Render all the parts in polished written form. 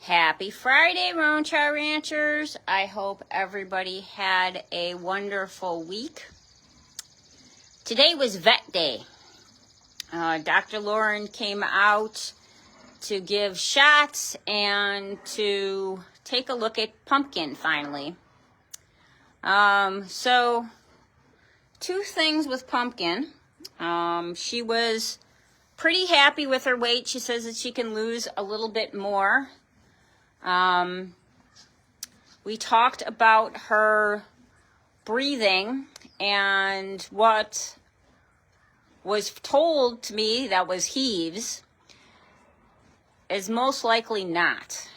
Happy Friday, Roanchar Ranchers. I hope everybody had a wonderful week. Today was vet day. Dr. Lauren came out to give shots and to take a look at Pumpkin finally. So two things with Pumpkin. She was pretty happy with her weight. She says that she can lose a little bit more. We talked about her breathing, and what was told to me that was heaves is most likely not.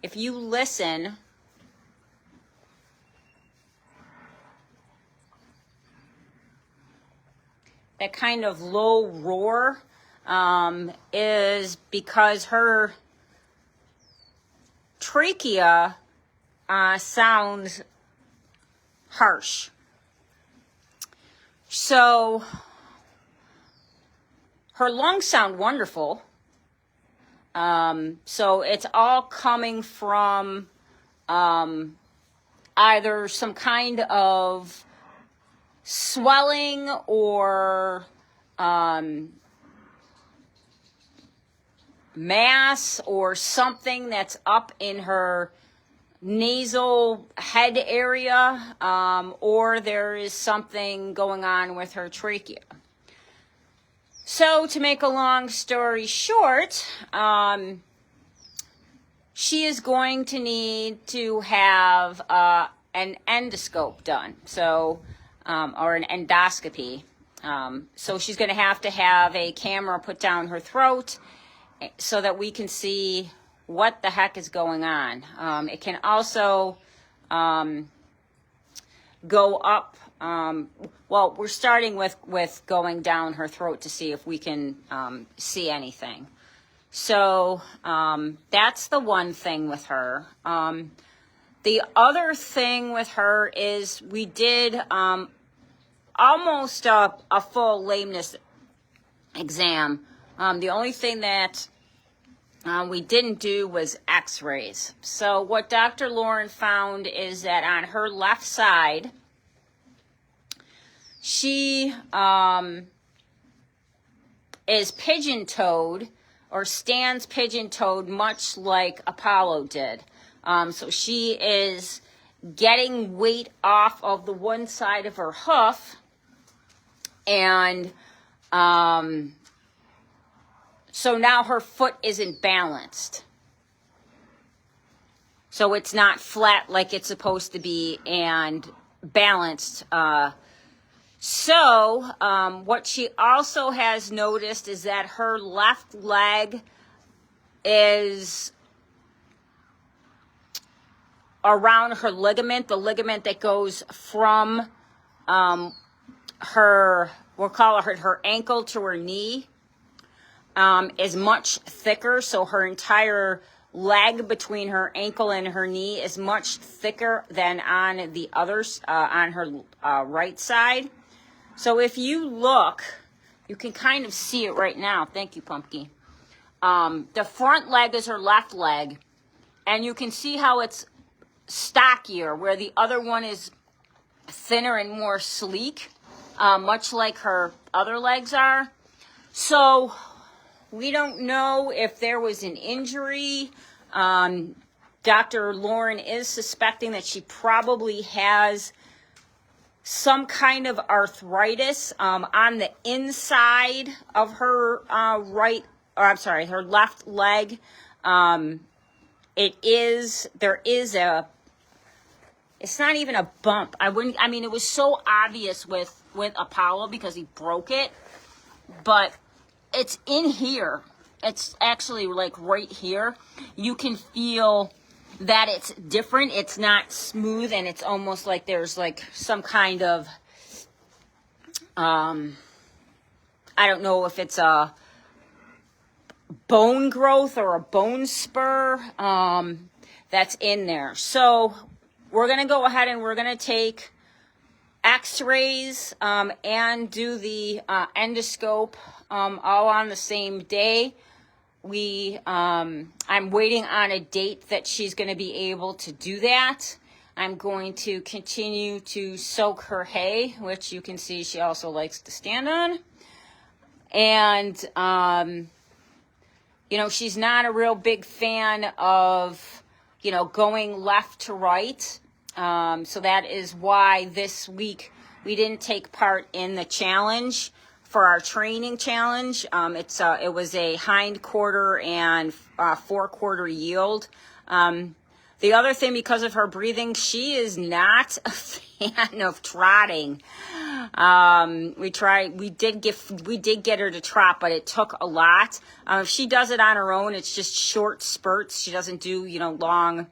If you listen, that kind of low roar is because her trachea sounds harsh. So her lungs sound wonderful. So it's all coming from either some kind of swelling or mass or something that's up in her nasal head area, or there is something going on with her trachea. So to make a long story short, she is going to need to have an endoscope done, so or an endoscopy. So she's going to have a camera put down her throat so that we can see what the heck is going on. It can also go up. Well, we're starting with going down her throat to see if we can see anything. So that's the one thing with her. The other thing with her is we did almost a full lameness exam. The only thing that we didn't do was x-rays. So what Dr. Lauren found is that on her left side, she is pigeon-toed or stands pigeon-toed much like Apollo did. So she is getting weight off of the one side of her hoof, and so now her foot isn't balanced. So it's not flat like it's supposed to be and balanced. So what she also has noticed is that her left leg is around her ligament, the ligament that goes from her, we'll call it her ankle to her knee, is much thicker. So her entire leg between her ankle and her knee is much thicker than on the others, on her right side. So if you look, you can kind of see it right now. Thank you, Pumpkin. The front leg is her left leg, and you can see how it's stockier, where the other one is thinner and more sleek, much like her other legs are. So we don't know if there was an injury. Dr. Lauren is suspecting that she probably has some kind of arthritis on the inside of her her left leg. It's not even a bump. It was so obvious with Apollo because he broke it, but it's in here. It's actually like right here. You can feel that it's different. It's not smooth, and it's almost like there's like some kind of, I don't know if it's a bone growth or a bone spur that's in there. So we're going to go ahead and we're going to take x-rays and do the endoscope all on the same day. I'm waiting on a date that she's going to be able to do that. I'm going to continue to soak her hay, which you can see she also likes to stand on. And, she's not a real big fan of, going left to right. So that is why this week we didn't take part in the challenge for our training challenge. It was a hind quarter and forequarter yield. The other thing, because of her breathing, she is not a fan of trotting. We did get her to trot, but it took a lot. If she does it on her own, it's just short spurts. She doesn't do, long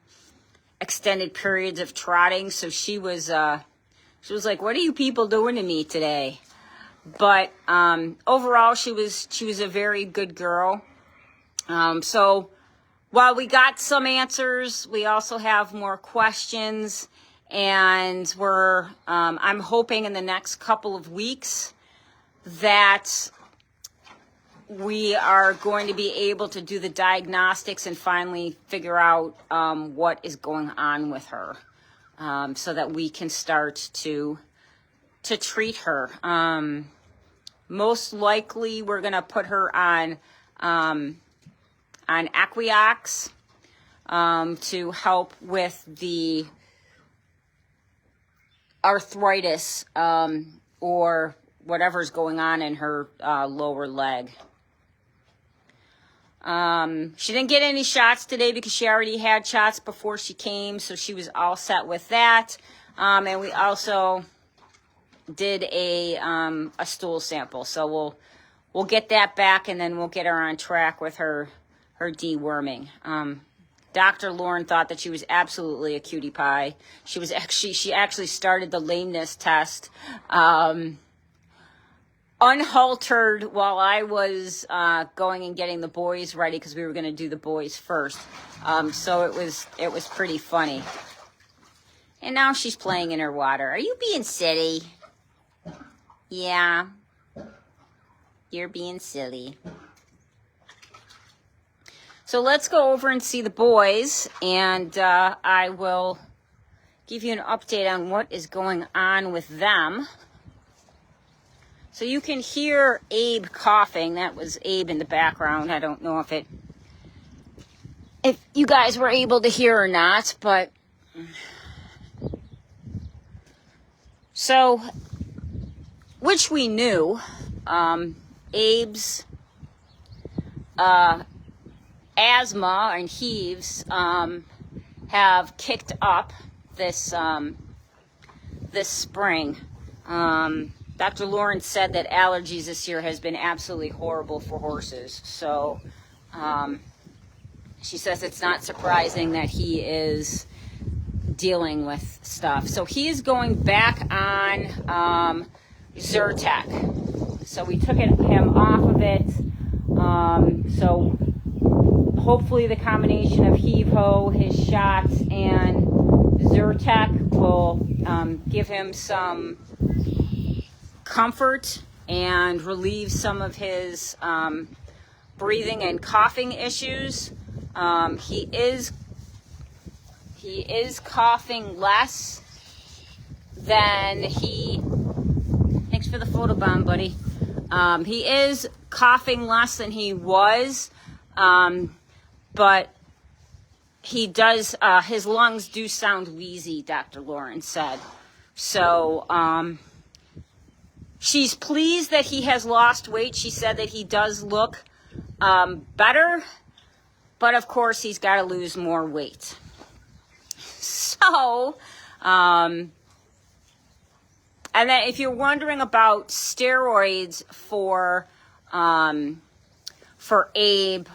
extended periods of trotting. So she was like, "What are you people doing to me today?" But overall, she was a very good girl. So while we got some answers, we also have more questions, and I'm hoping in the next couple of weeks that we are going to be able to do the diagnostics and finally figure out what is going on with her, so that we can start to treat her. Most likely, we're going to put her on Aquiox to help with the arthritis or whatever's going on in her lower leg. She didn't get any shots today because she already had shots before she came, so she was all set with that. And we also did a stool sample, so we'll get that back, and then we'll get her on track with her deworming. Dr. Lauren thought that she was absolutely a cutie pie. She actually started the lameness test unhaltered while I was going and getting the boys ready, because we were going to do the boys first. So it was pretty funny. And now she's playing in her water. Are you being silly? Yeah, you're being silly. So let's go over and see the boys, and I will give you an update on what is going on with them. So you can hear Abe coughing. That was Abe in the background. I don't know if you guys were able to hear or not, but so, which we knew, Abe's asthma and heaves have kicked up this spring. Dr. Lawrence said that allergies this year has been absolutely horrible for horses. So she says it's not surprising that he is dealing with stuff. So he is going back on Zyrtec. So we took him off of it. So hopefully the combination of Heave-Ho, his shots, and Zyrtec will give him some comfort and relieve some of his breathing and coughing issues. He is coughing less than thanks for the photobomb, buddy. He is coughing less than he was, but he does, his lungs do sound wheezy, Dr. Lawrence said. So, she's pleased that he has lost weight. She said that he does look better, but of course he's got to lose more weight. So, and then if you're wondering about steroids for Abe,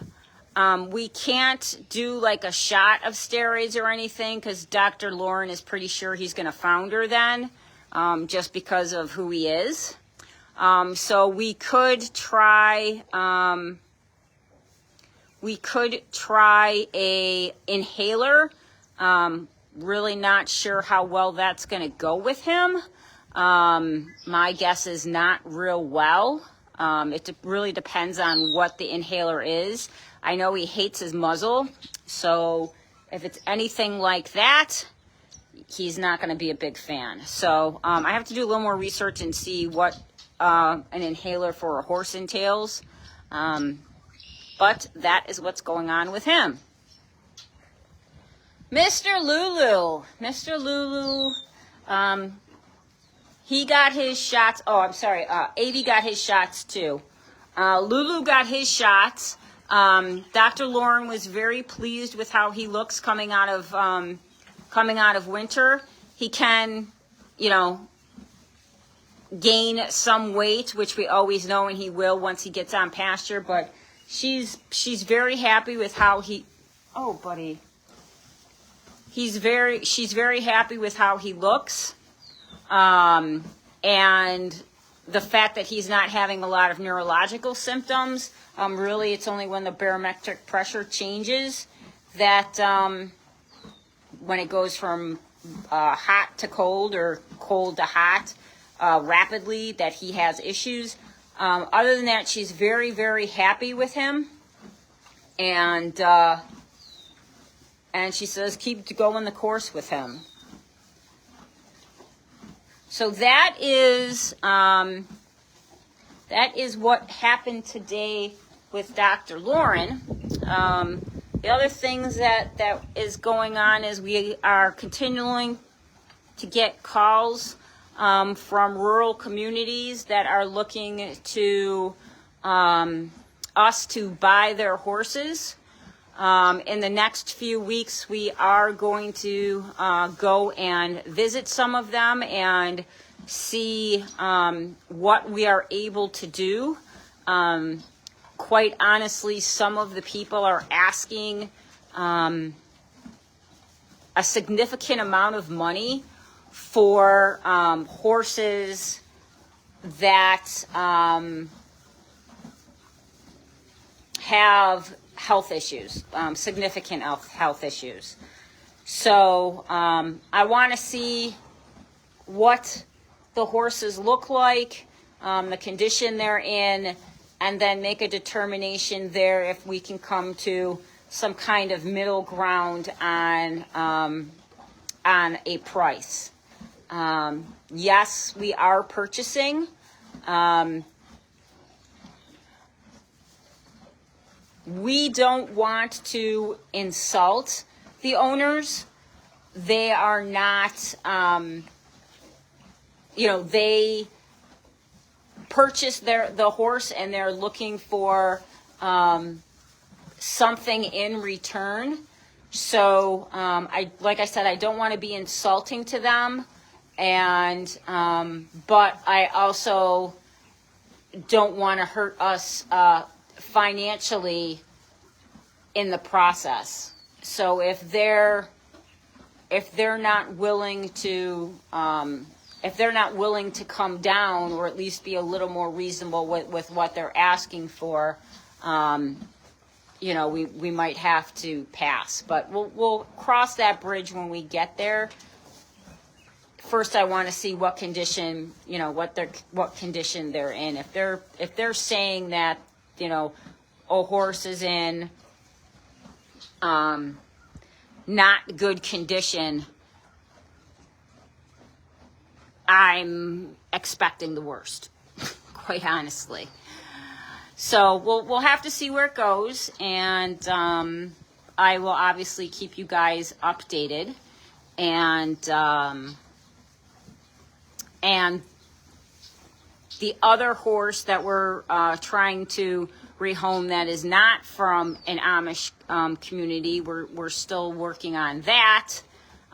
we can't do like a shot of steroids or anything because Dr. Lauren is pretty sure he's going to founder then, just because of who he is. So we could try a inhaler. Really not sure how well that's going to go with him. My guess is not real well. It really depends on what the inhaler is. I know he hates his muzzle, so if it's anything like that, he's not going to be a big fan. So I have to do a little more research and see what an inhaler for a horse entails. But that is what's going on with him. Mr. Lulu. Mr. Lulu, he got his shots. Oh, I'm sorry. Abe got his shots too. Lulu got his shots. Dr. Lauren was very pleased with how he looks coming out of winter. He can, gain some weight, which we always know, and he will once he gets on pasture. But she's very happy with how he. Oh, buddy. She's very happy with how he looks, and the fact that he's not having a lot of neurological symptoms. Really, it's only when the barometric pressure changes that when it goes from hot to cold or cold to hot rapidly that he has issues. Other than that, she's very, very happy with him, and she says keep going the course with him. So that is what happened today with Dr. Lauren. The other things that is going on is we are continuing to get calls from rural communities that are looking to us to buy their horses. In the next few weeks, we are going to go and visit some of them and see what we are able to do. Quite honestly, some of the people are asking a significant amount of money for horses that have health issues, significant health issues. So I want to see what the horses look like, the condition they're in, and then make a determination there if we can come to some kind of middle ground on a price. Yes, we are purchasing. We don't want to insult the owners. They are not, they purchased the horse and they're looking for something in return. So, like I said, I don't want to be insulting to them, and but I also don't want to hurt us financially in the process. So if they're not willing to come down, or at least be a little more reasonable with what they're asking for, we might have to pass. But we'll cross that bridge when we get there. First, I want to see what condition, what condition they're in. If they're saying that, a horse is in not good condition, I'm expecting the worst, quite honestly. So we'll have to see where it goes, and I will obviously keep you guys updated. And the other horse that we're trying to rehome that is not from an Amish community, we're still working on that.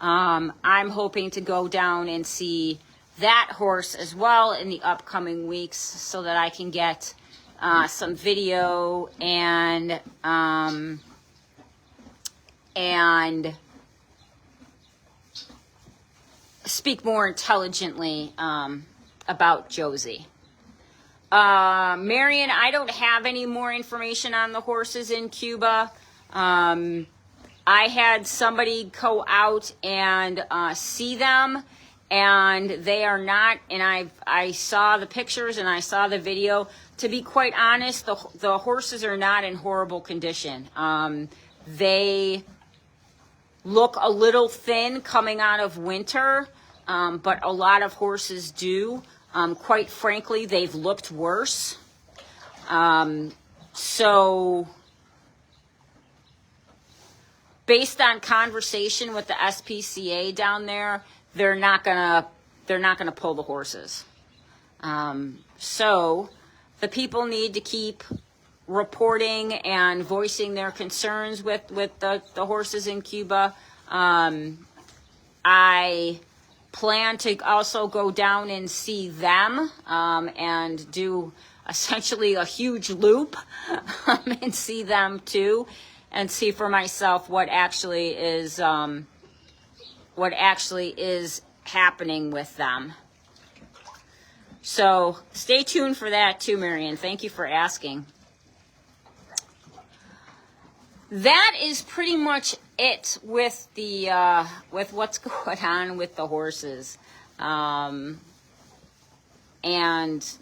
I'm hoping to go down and see that horse as well in the upcoming weeks, so that I can get some video and speak more intelligently about Josie. Marion, I don't have any more information on the horses in Cuba. I had somebody go out and see them, and they are not, and I saw the pictures and I saw the video. To be quite honest, the horses are not in horrible condition. They look a little thin coming out of winter, but a lot of horses do. Quite frankly, they've looked worse. So based on conversation with the SPCA down there, they're not gonna pull the horses. So the people need to keep reporting and voicing their concerns with the horses in Cuba. I plan to also go down and see them and do essentially a huge loop and see them too, and see for myself what actually is happening with them. So stay tuned for that too, Marion. Thank you for asking. That is pretty much it with the with what's going on with the horses and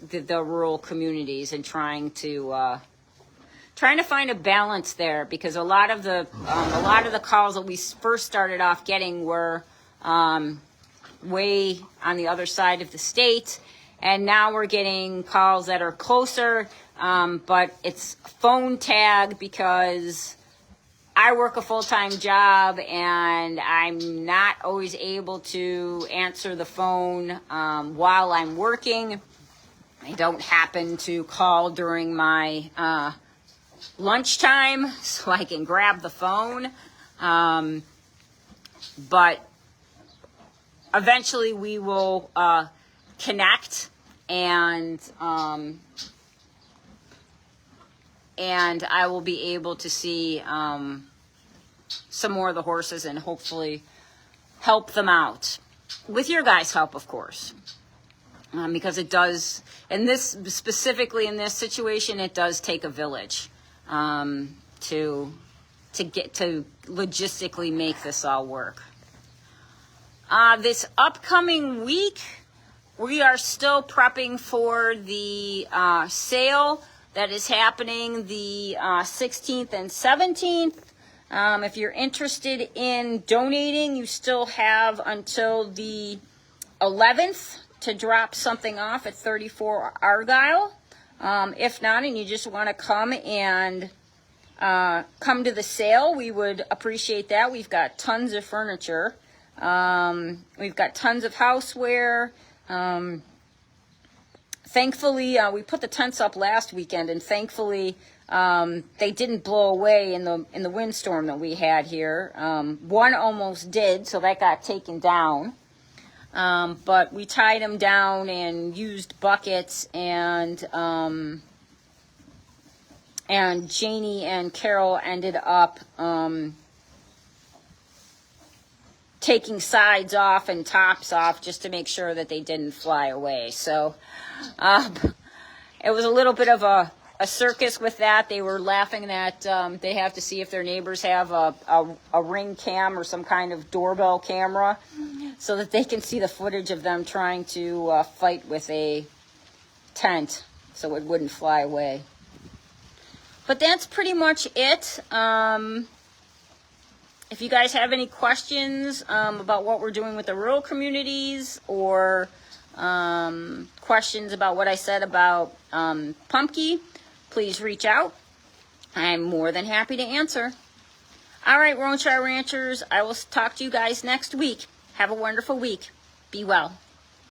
the rural communities, and trying to find a balance there, because a lot of the calls that we first started off getting were way on the other side of the state, and now we're getting calls that are closer, but it's phone tag because I work a full-time job and I'm not always able to answer the phone while I'm working. I don't happen to call during my lunchtime, so I can grab the phone. But eventually we will connect, and I will be able to see some more of the horses and hopefully help them out with your guys' help, of course, because it does. And this specifically in this situation, it does take a village to get to logistically make this all work. This upcoming week, we are still prepping for the sale that is happening the 16th and 17th. If you're interested in donating, you still have until the 11th to drop something off at 34 Argyle. If not, and you just want to come and come to the sale, we would appreciate that. We've got tons of furniture. We've got tons of houseware. Thankfully, we put the tents up last weekend, and thankfully they didn't blow away in the windstorm that we had here. One almost did, so that got taken down. But we tied them down and used buckets, and Janie and Carol ended up taking sides off and tops off just to make sure that they didn't fly away. So it was a little bit of a circus with that. They were laughing that they have to see if their neighbors have a ring cam or some kind of doorbell camera so that they can see the footage of them trying to fight with a tent so it wouldn't fly away. But that's pretty much it. If you guys have any questions about what we're doing with the rural communities, or questions about what I said about Pumpkin, please reach out. I'm more than happy to answer. All right, Roanshire Ranchers, I will talk to you guys next week. Have a wonderful week. Be well.